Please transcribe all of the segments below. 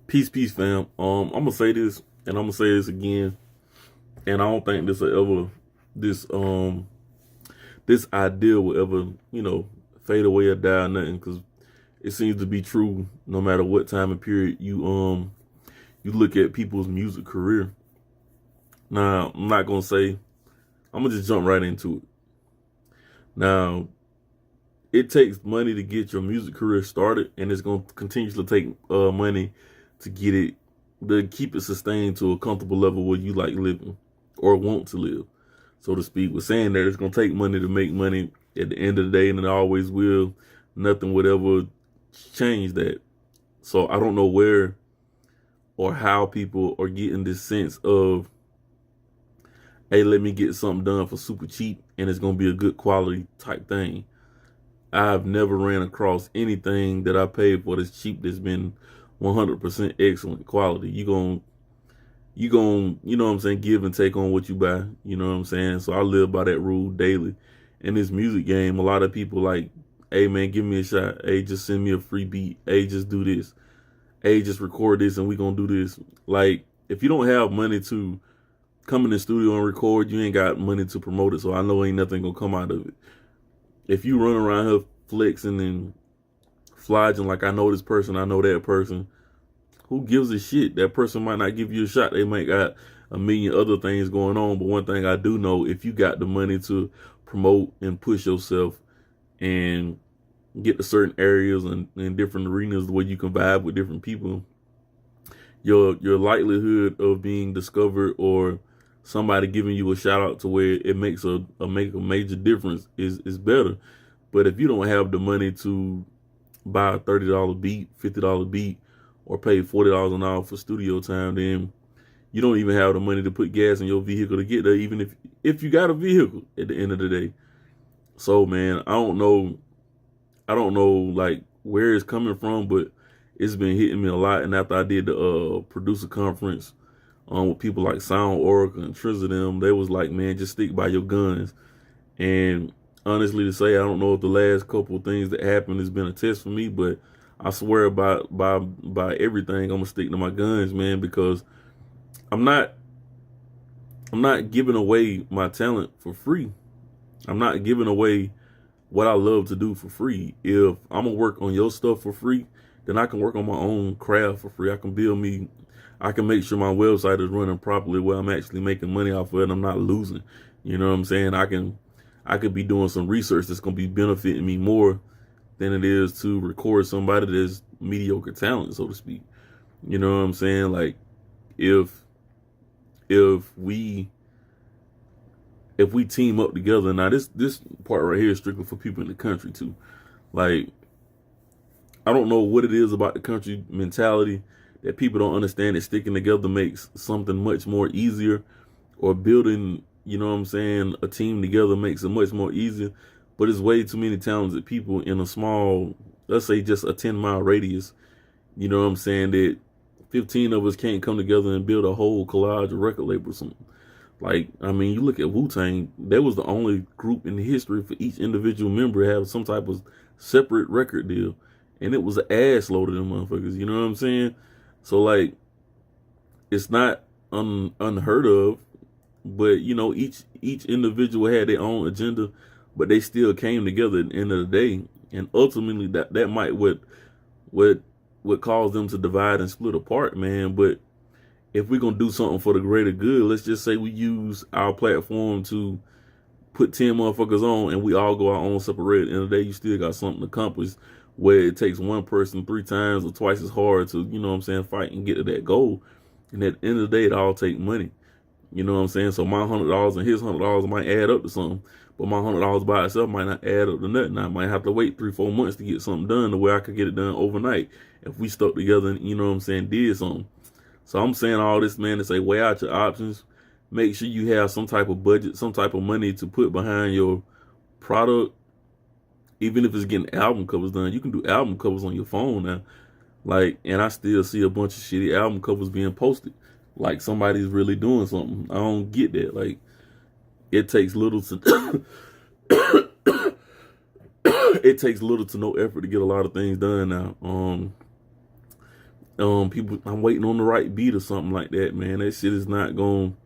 Peace, fam. I'm gonna say this, and I'm gonna say this again, and I don't think this will ever, this this idea will ever, fade away or die or nothing, because it seems to be true no matter what time and period you look at people's music career. Now, I'm not gonna say, I'm gonna just jump right into it. Now, it takes money to get your music career started, and it's gonna continuously take money to get it, to keep it sustained to a comfortable level where you like living or want to live, so to speak. We're saying that it's gonna take money to make money at the end of the day, and it always will. Nothing would ever change that. So I don't know where or how people are getting this sense of, hey, let me get something done for super cheap and it's gonna be a good quality type thing. I've never ran across anything that I paid for that's cheap that's been 100% excellent quality. You know what I'm saying, give and take on what you buy. You know what I'm saying? So I live by that rule daily. In this music game, a lot of people like, hey man, give me a shot. Hey, just send me a free beat. Hey, just do this. Hey, just record this and we gonna do this. Like, if you don't have money to come in the studio and record, you ain't got money to promote it. So I know ain't nothing gonna come out of it. If you run around here flexing and flogging like, I know this person, I know that person, who gives a shit? That person might not give you a shot. They might got a million other things going on. But one thing I do know, if you got the money to promote and push yourself and get to certain areas and different arenas where you can vibe with different people, your likelihood of being discovered or somebody giving you a shout out to where it makes a major difference is better. But if you don't have the money to buy a $30 beat, $50 beat, or pay $40 an hour for studio time, then you don't even have the money to put gas in your vehicle to get there, even if you got a vehicle at the end of the day. So man, I don't know like where it's coming from, but it's been hitting me a lot. And after I did the producer conference with people like Sound Oracle and StevenM, they was like, man, just stick by your guns. And honestly to say, I don't know if the last couple of things that happened has been a test for me, but I swear by everything, I'm gonna stick to my guns, man, because I'm not giving away my talent for free. I'm not giving away what I love to do for free. If I'm gonna work on your stuff for free, then I can work on my own craft for free. I can make sure my website is running properly where I'm actually making money off of it and I'm not losing. You know what I'm saying? I could be doing some research that's gonna be benefiting me more than it is to record somebody that's mediocre talent, so to speak. You know what I'm saying? Like, if we team up together, now this part right here is strictly for people in the country too. Like, I don't know what it is about the country mentality that people don't understand that sticking together makes something much more easier, or building, you know what I'm saying, a team together makes it much more easier. But it's way too many talented people in a small, let's say just a 10-mile radius. You know what I'm saying, that 15 of us can't come together and build a whole collage of record label or something. Like, I mean, you look at Wu-Tang, that was the only group in history for each individual member to have some type of separate record deal. And it was an ass load of them motherfuckers, you know what I'm saying? So, like, it's not unheard of, but, you know, each individual had their own agenda, but they still came together at the end of the day. And ultimately, that might what caused them to divide and split apart, man. But if we're going to do something for the greater good, let's just say we use our platform to put 10 motherfuckers on and we all go our own separate way. At the end of the day, you still got something to accomplish, where it takes one person 3 times or twice as hard to, you know what I'm saying, fight and get to that goal. And at the end of the day, it all take money. You know what I'm saying? So my $100 and his $100 might add up to something, but my $100 by itself might not add up to nothing. I might have to wait 3-4 months to get something done the way I could get it done overnight if we stuck together and, you know what I'm saying, did something. So I'm saying all this, man, to say weigh out your options. Make sure you have some type of budget, some type of money to put behind your product. Even if it's getting album covers done, you can do album covers on your phone now. Like, and I still see a bunch of shitty album covers being posted. Like somebody's really doing something. I don't get that. Like, it takes little to it takes little to no effort to get a lot of things done now. People, I'm waiting on the right beat or something like that, man. That shit is not going,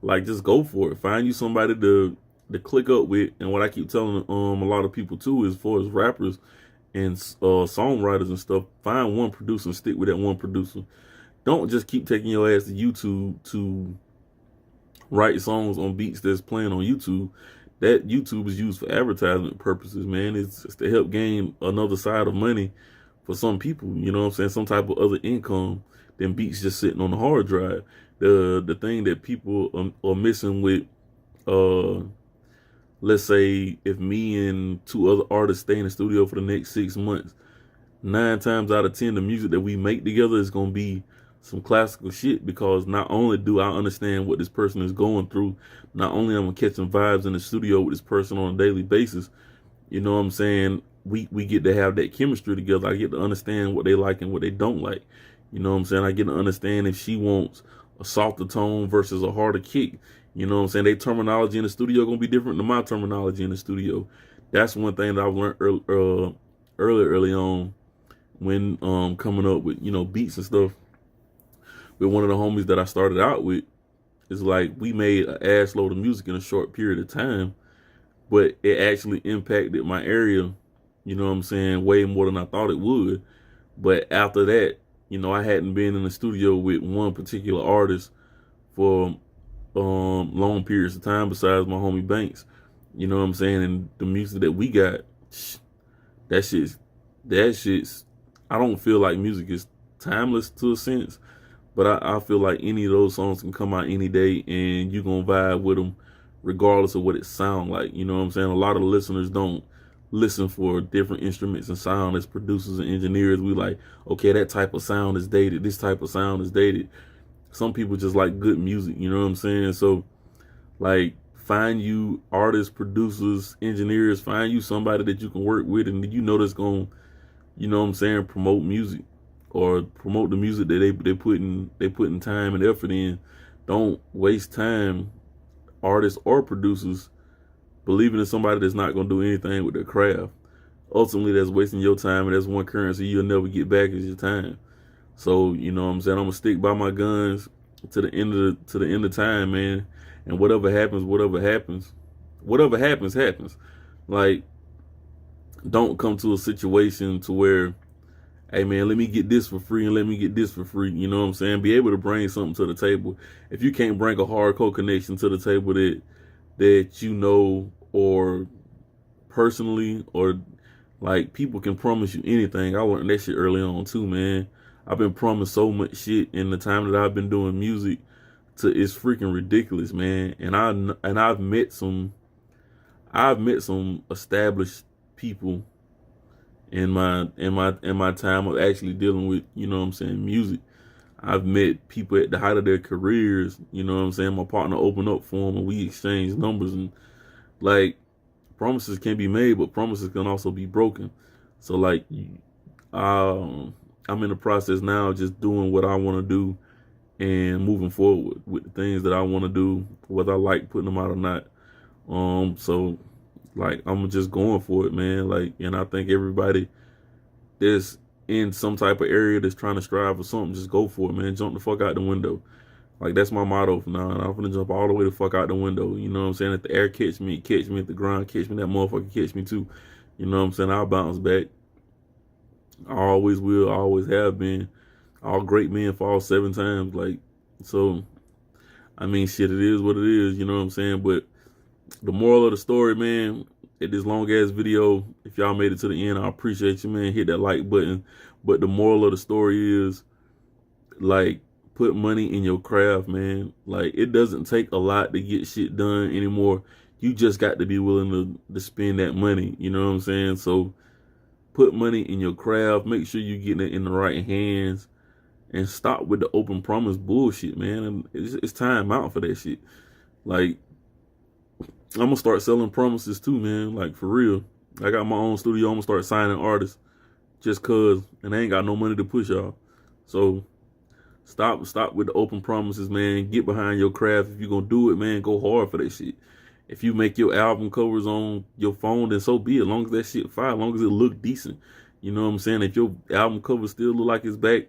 like, just go for it. Find you somebody to click up with. And what I keep telling a lot of people too, is for as rappers and songwriters and stuff, find one producer and stick with that one producer. Don't just keep taking your ass to YouTube to write songs on beats that's playing on YouTube. That YouTube is used for advertisement purposes, man. It's to help gain another side of money for some people, you know what I'm saying? Some type of other income than beats just sitting on the hard drive. The thing that people are missing with, let's say if me and 2 other artists stay in the studio for the next 6 months, 9 times out of 10, the music that we make together is going to be some classical shit, because not only do I understand what this person is going through, not only am I catching vibes in the studio with this person on a daily basis, you know what I'm saying? We get to have that chemistry together. I get to understand what they like and what they don't like. You know what I'm saying? I get to understand if she wants a softer tone versus a harder kick. You know what I'm saying? Their terminology in the studio gonna be different than my terminology in the studio. That's one thing that I've learned early on when coming up with, you know, beats and stuff with one of the homies that I started out with. It's like we made an ass load of music in a short period of time, but it actually impacted my area, you know what I'm saying, way more than I thought it would. But after that, you know, I hadn't been in the studio with one particular artist for long periods of time besides my homie Banks. You know what I'm saying? And the music that we got, that shit's, I don't feel like music is timeless to a sense, but I feel like any of those songs can come out any day and you gonna vibe with them regardless of what it sound like. You know what I'm saying? A lot of listeners don't listen for different instruments and sound as producers and engineers. We like, okay, that type of sound is dated. This type of sound is dated. Some people just like good music. You know what I'm saying? So, like, find you artists, producers, engineers. Find you somebody that you can work with and you know that's going, you know what I'm saying, promote music or promote the music that they putting time and effort in. Don't waste time, artists or producers, believing in somebody that's not going to do anything with their craft. Ultimately, that's wasting your time, and that's one currency you'll never get back is your time. So, you know what I'm saying? I'm going to stick by my guns to the end of time, man. And whatever happens, happens. Like, don't come to a situation to where, hey, man, let me get this for free and let me get this for free. You know what I'm saying? Be able to bring something to the table. If you can't bring a hardcore connection to the table that you know, or personally, or like, people can promise you anything. I learned that shit early on too, man. I've been promised so much shit in the time that I've been doing music, it's freaking ridiculous, man. And I've met some established people in my time of actually dealing with, you know what I'm saying, music. I've met people at the height of their careers, you know what I'm saying? My partner opened up for them and we exchanged numbers, and like, promises can be made, but promises can also be broken. So like, I'm in the process now of just doing what I want to do and moving forward with the things that I want to do, whether I like putting them out or not. So like, I'm just going for it, man. Like, and I think everybody that's in some type of area that's trying to strive for something, just go for it, man. Jump the fuck out the window. Like, that's my motto from now on. I'm gonna jump all the way the fuck out the window. You know what I'm saying? If the air catch me. If the ground catch me, that motherfucker catch me too. You know what I'm saying? I'll bounce back. I always will, I always have been. All great men fall 7 times. Like, so, I mean, shit, it is what it is, you know what I'm saying? But the moral of the story, man, at this long ass video, if y'all made it to the end, I appreciate you, man. Hit that like button. But the moral of the story is, like, put money in your craft, man. Like, it doesn't take a lot to get shit done anymore. You just got to be willing to spend that money, you know what I'm saying? So put money in your craft. Make sure you're getting it in the right hands, and stop with the open promise bullshit, man. And it's time out for that shit. Like, I'm gonna start selling promises too, man. Like, for real. I got my own studio. I'm gonna start signing artists just cause, and I ain't got no money to push y'all. So stop with the open promises, man. Get behind your craft. If you're gonna do it, man, go hard for that shit. If you make your album covers on your phone, then so be it. As long as that shit fire, as long as it look decent. You know what I'm saying? If your album cover still look like it's back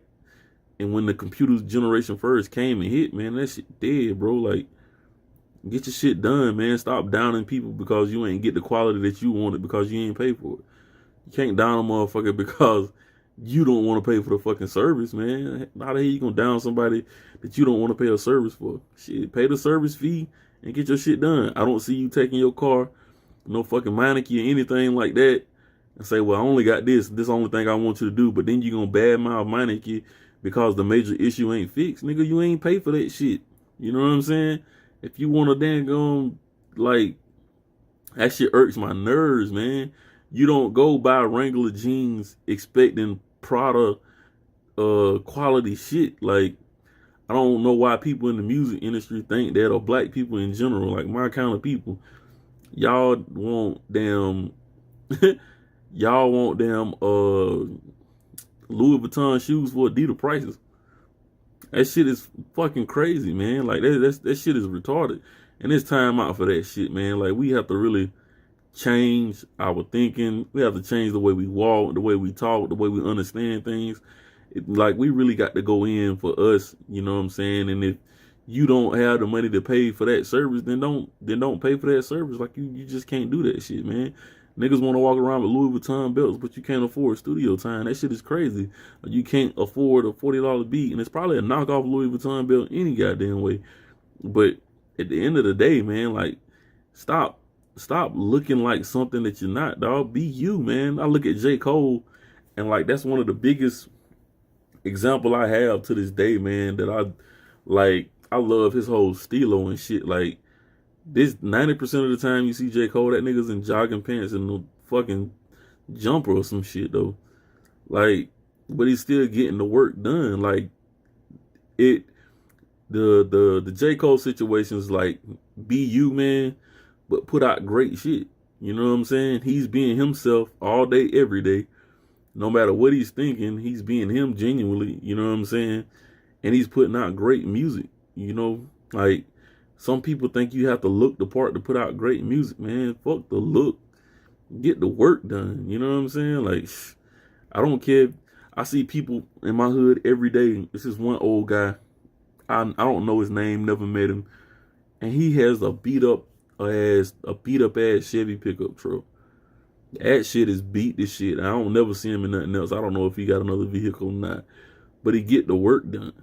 And when the computer generation first came and hit, man, that shit dead, bro. Like, get your shit done, man. Stop downing people because you ain't get the quality that you wanted because you ain't pay for it. You can't down a motherfucker because you don't want to pay for the fucking service, man. How the hell you gonna down somebody that you don't want to pay a service for? Shit, pay the service fee and get your shit done. I don't see you taking your car, no fucking Meineke or anything like that, and say, well, I only got this. This is the only thing I want you to do. But then you gonna badmouth Meineke because the major issue ain't fixed. Nigga, you ain't pay for that shit. You know what I'm saying? If you want to dang on, like, that shit irks my nerves, man. You don't go buy Wrangler jeans expecting Prada quality shit. Like, I don't know why people in the music industry think that, or black people in general, like my kind of people, y'all want damn y'all want damn Louis Vuitton shoes for Adidas prices. That shit is fucking crazy, man. Like that shit is retarded. And it's time out for that shit, man. Like, we have to really change our thinking. We have to change the way we walk, the way we talk, the way we understand things. Like, we really got to go in for us, you know what I'm saying? And if you don't have the money to pay for that service, then don't pay for that service. Like, you just can't do that shit, man. Niggas want to walk around with Louis Vuitton belts, but you can't afford studio time. That shit is crazy. You can't afford a $40 beat, and it's probably a knockoff Louis Vuitton belt any goddamn way. But at the end of the day, man, like, stop looking like something that you're not, dog. Be you, man. I look at J. Cole, and like, that's one of the biggest example I have to this day, man, that I love his whole stilo and shit. Like, this 90% of the time you see J. Cole, that nigga's in jogging pants and no fucking jumper or some shit though. Like, but he's still getting the work done. Like, the J. Cole situation is like, be you, man, but put out great shit. You know what I'm saying? He's being himself all day, every day. No matter what he's thinking, he's being him genuinely. You know what I'm saying? And he's putting out great music. You know, like, some people think you have to look the part to put out great music, man. Fuck the look. Get the work done. You know what I'm saying? Like, I don't care. I see people in my hood every day. This is one old guy. I don't know his name, never met him. And he has a beat up ass Chevy pickup truck. That shit is beat to shit. I don't never see him in nothing else. I don't know if he got another vehicle or not. But he get the work done.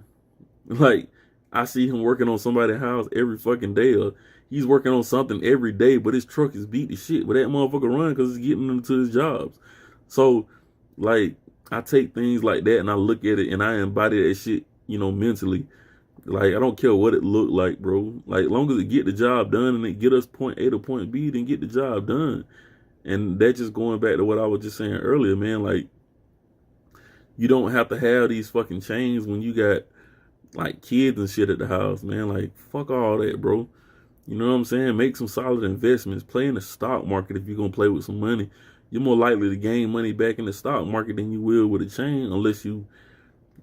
Like, I see him working on somebody's house every fucking day, or he's working on something every day, but his truck is beat to shit. But that motherfucker run because he's getting into his jobs. So, like, I take things like that and I look at it and I embody that shit, you know, mentally. Like, I don't care what it look like, bro. Like, long as it get the job done and it get us point A to point B, then get the job done. And that's just going back to what I was just saying earlier, man. Like, you don't have to have these fucking chains when you got, like, kids and shit at the house, man. Like, fuck all that, bro. You know what I'm saying? Make some solid investments. Play in the stock market if you're going to play with some money. You're more likely to gain money back in the stock market than you will with a chain, unless you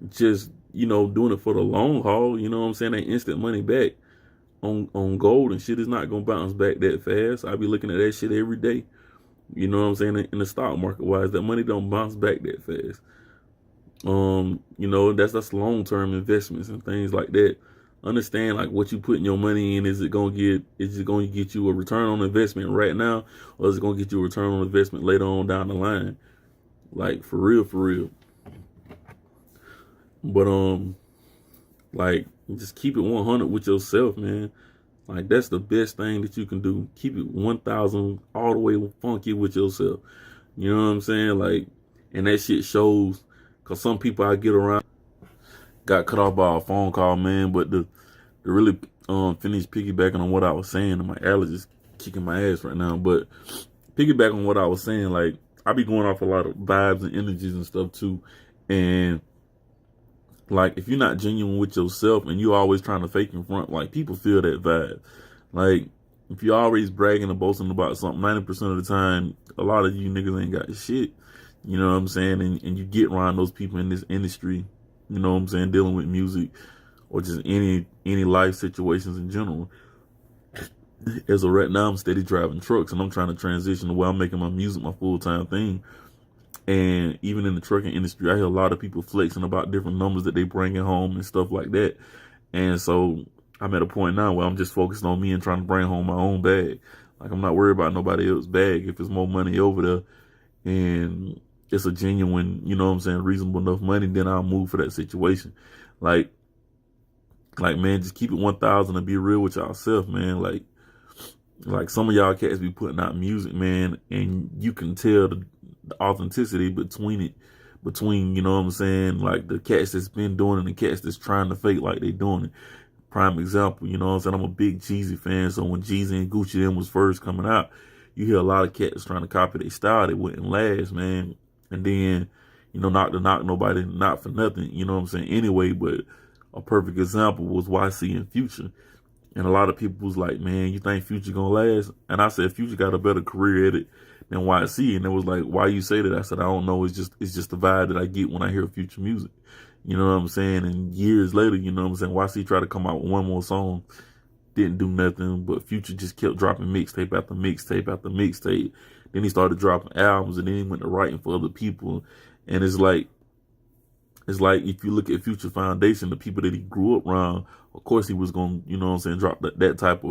just, you know, doing it for the long haul. You know what I'm saying? That instant money back on gold and shit is not going to bounce back that fast. I be looking at that shit every day. You know what I'm saying? In the stock market wise, that money don't bounce back that fast. You know, that's long-term investments and things like that. Understand, like, what you putting your money in, is it going to get you a return on investment right now, or is it going to get you a return on investment later on down the line? Like, for real. But like, just keep it 100 with yourself, man. Like, that's the best thing that you can do. Keep it 1,000 all the way funky with yourself. You know what I'm saying? Like, and that shit shows. Cause some people I get around got cut off by a phone call, man. But to really finish piggybacking on what I was saying, and my allergies kicking my ass right now. But piggyback on what I was saying, like, I be going off a lot of vibes and energies and stuff too. And like, if you're not genuine with yourself and you always trying to fake in front, like, people feel that vibe. Like, if you're always bragging and boasting about something, 90% of the time, a lot of you niggas ain't got shit. You know what I'm saying? And you get around those people in this industry, you know what I'm saying, dealing with music or just any life situations in general. As of right now, I'm steady driving trucks and I'm trying to transition to where I'm making my music my full-time thing. And even in the trucking industry, I hear a lot of people flexing about different numbers that they bringing home and stuff like that. And so I'm at a point now where I'm just focused on me and trying to bring home my own bag. Like, I'm not worried about nobody else's bag. If it's more money over there and it's a genuine, you know what I'm saying, reasonable enough money, then I'll move for that situation. Like man, just keep it 1,000 and be real with yourself, man. Like some of y'all cats be putting out music, man, and you can tell the authenticity between, you know what I'm saying, like the cats that's been doing it and the cats that's trying to fake like they doing it. Prime example, you know what I'm saying, I'm a big Jeezy fan, so when Jeezy and Gucci them was first coming out, you hear a lot of cats trying to copy their style. They wouldn't last, man. And then, you know, not to knock nobody, not for nothing, you know what I'm saying, anyway, but a perfect example was YC and Future. And a lot of people was like, man, you think Future gonna last? And I said, Future got a better career at it than YC. And it was like, why you say that? I said, I don't know. It's just the vibe that I get when I hear Future music. You know what I'm saying? And years later, you know what I'm saying, YC tried to come out with one more song, didn't do nothing, but Future just kept dropping mixtape after mixtape after mixtape. Then he started dropping albums, and then he went to writing for other people. And it's like if you look at Future Foundation, the people that he grew up around, of course he was going to, you know what I'm saying, drop that type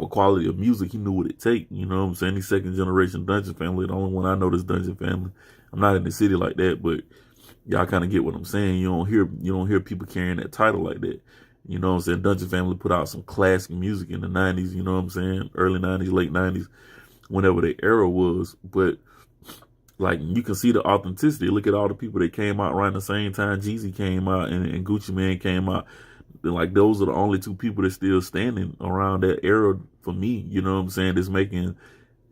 of quality of music. He knew what it take, you know what I'm saying? He's second generation Dungeon family. The only one I know is Dungeon family. I'm not in the city like that, but y'all kind of get what I'm saying. You don't hear people carrying that title like that. You know what I'm saying? Dungeon family put out some classic music in the 90s, you know what I'm saying? Early 90s, late 90s, whenever the era was. But like, you can see the authenticity. Look at all the people that came out around the same time Jeezy came out and Gucci Mane came out. Like, those are the only two people that's still standing around that era for me, you know what I'm saying, that's making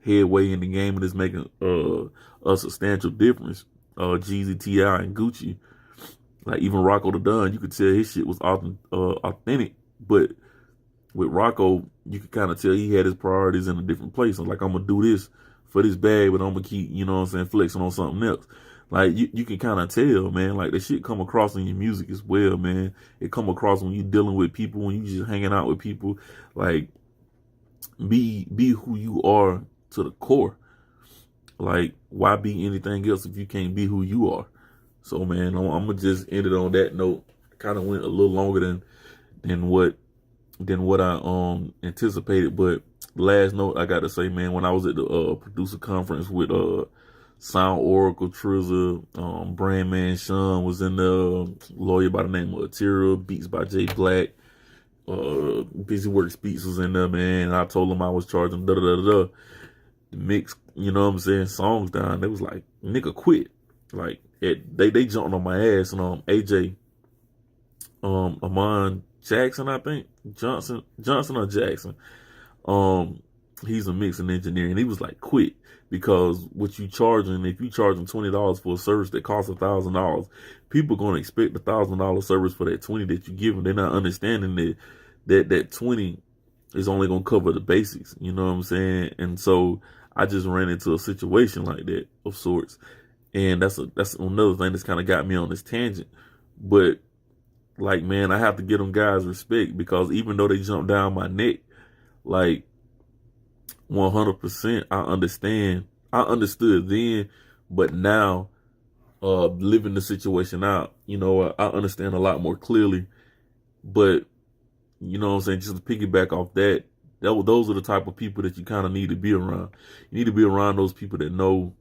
headway in the game and that's making a substantial difference. Jeezy, T.I., and Gucci. Like, even Rocco the Don, you could tell his shit was authentic, but with Rocco, you could kind of tell he had his priorities in a different place. I'm like, I'm gonna do this for this bag, but I'm gonna keep, you know what I'm saying, flexing on something else. Like, you can kind of tell, man, like, the shit come across in your music as well, man. It come across when you dealing with people, when you just hanging out with people. Like, be who you are to the core. Like, why be anything else if you can't be who you are? So, man, I'm gonna just end it on that note. Kind of went a little longer than what I anticipated, but last note I gotta say, man, when I was at the producer conference with Sound Oracle, Trizza, Brandman Sean was in there, lawyer by the name of Atira, beats by Jay Black, Busy Works Beats was in there, man. And I told them I was charging the mix, you know what I'm saying, songs down. They was like, nigga, quit. Like, they jumped on my ass. And AJ, Amon Jackson, I think, Johnson or Jackson, he's a mixing engineer, and he was like, quit, because what you charging, if you charging $20 for a service that costs $1,000, people gonna expect $1,000 service for that 20 that you give them. They're not understanding that 20 is only gonna cover the basics, you know what I'm saying? And so I just ran into a situation like that of sorts, and that's another thing that's kind of got me on this tangent. But like, man, I have to give them guys respect, because even though they jumped down my neck, like, 100%, I understood then, but now, living the situation out, you know, I understand a lot more clearly. But, you know what I'm saying, just to piggyback off that, those are the type of people that you kind of need to be around. You need to be around those people that know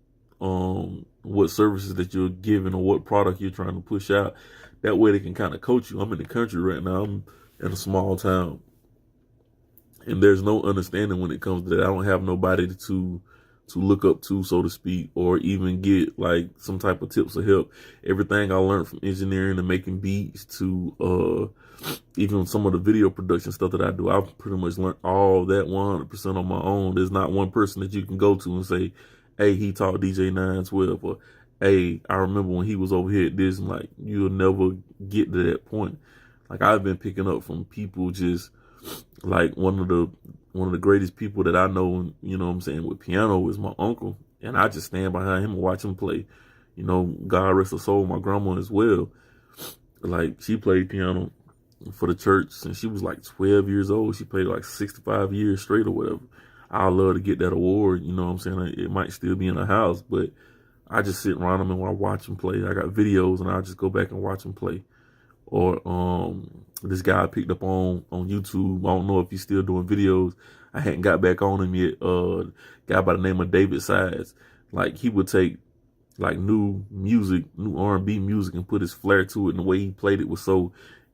what services that you're giving or what product you're trying to push out. That way they can kind of coach you. I'm in the country right now. I'm in a small town, and there's no understanding when it comes to that. I don't have nobody to look up to, so to speak, or even get like some type of tips or help. Everything I learned from engineering and making beats to even some of the video production stuff that I do, I've pretty much learned all that 100% on my own. There's not one person that you can go to and say, hey, he taught DJ 912, or hey, I remember when he was over here at this. And like, you'll never get to that point. Like, I've been picking up from people, just like one of the greatest people that I know, you know what I'm saying, with piano is my uncle. And I just stand behind him and watch him play. You know, God rest her soul, my grandma as well. Like, she played piano for the church since she was like 12 years old. She played like 65 years straight or whatever. I'd love to get that award, you know what I'm saying? It might still be in her house, but I just sit around them and I watch them play. I got videos and I just go back and watch them play. Or this guy I picked up on YouTube. I don't know if he's still doing videos. I hadn't got back on him yet. Guy by the name of David Sides. Like, he would take like new music, new R&B music, and put his flair to it. And the way he played it was so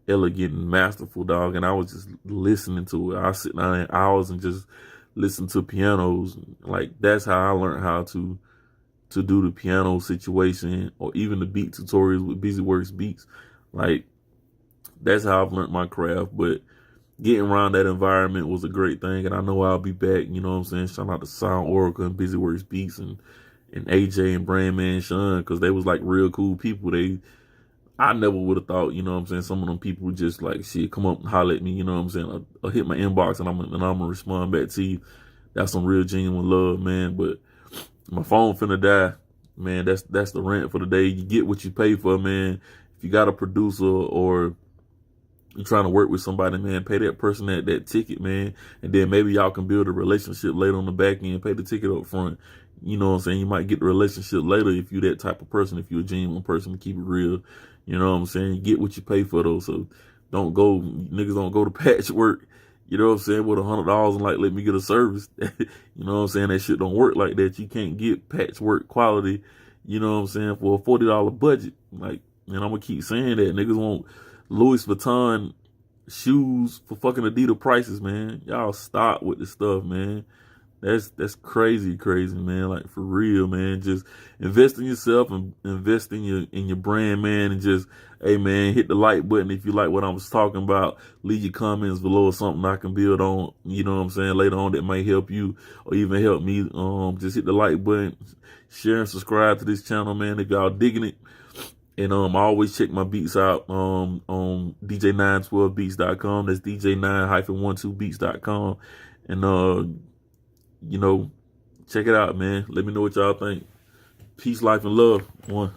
elegant and masterful, dog. And I was just listening to it. I was sitting down in hours and just listen to pianos. Like, that's how I learned how to do the piano situation, or even the beat tutorials with BusyWorks Beats. Like, that's how I've learned my craft. But getting around that environment was a great thing, and I know I'll be back. You know what I'm saying? Shout out to Sound Oracle and BusyWorks Beats and AJ and Brandman Sean, because they was like real cool people. I never would have thought, you know what I'm saying, some of them people would just like, shit, come up and holler at me, you know what I'm saying? I'll hit my inbox and I'm gonna respond back to you. That's some real genuine love, man. But my phone finna die, man. That's the rant for the day. You get what you pay for, man. If you got a producer or you're trying to work with somebody, man, pay that person that ticket, man. And then maybe y'all can build a relationship later on the back end. Pay the ticket up front. You know what I'm saying? You might get the relationship later if you're that type of person, if you're a genuine person, to keep it real. You know what I'm saying? You get what you pay for, though. So niggas don't go to patchwork, you know what I'm saying, with $100 and like, let me get a service. You know what I'm saying? That shit don't work like that. You can't get patchwork quality, you know what I'm saying, for a $40 budget. Like, and I'm gonna keep saying that. Niggas want Louis Vuitton shoes for fucking Adidas prices, man. Y'all stop with this stuff, man. That's crazy, man. Like, for real, man. Just invest in yourself and invest in your brand, man. And just, hey, man, hit the like button if you like what I was talking about. Leave your comments below or something I can build on, you know what I'm saying, later on that might help you or even help me. Just hit the like button, share and subscribe to this channel, man, if y'all digging it. And I always check my beats out on DJ912beats.com. That's DJ9-12beats.com. And you know, check it out, man. Let me know what y'all think. Peace, life, and love. One.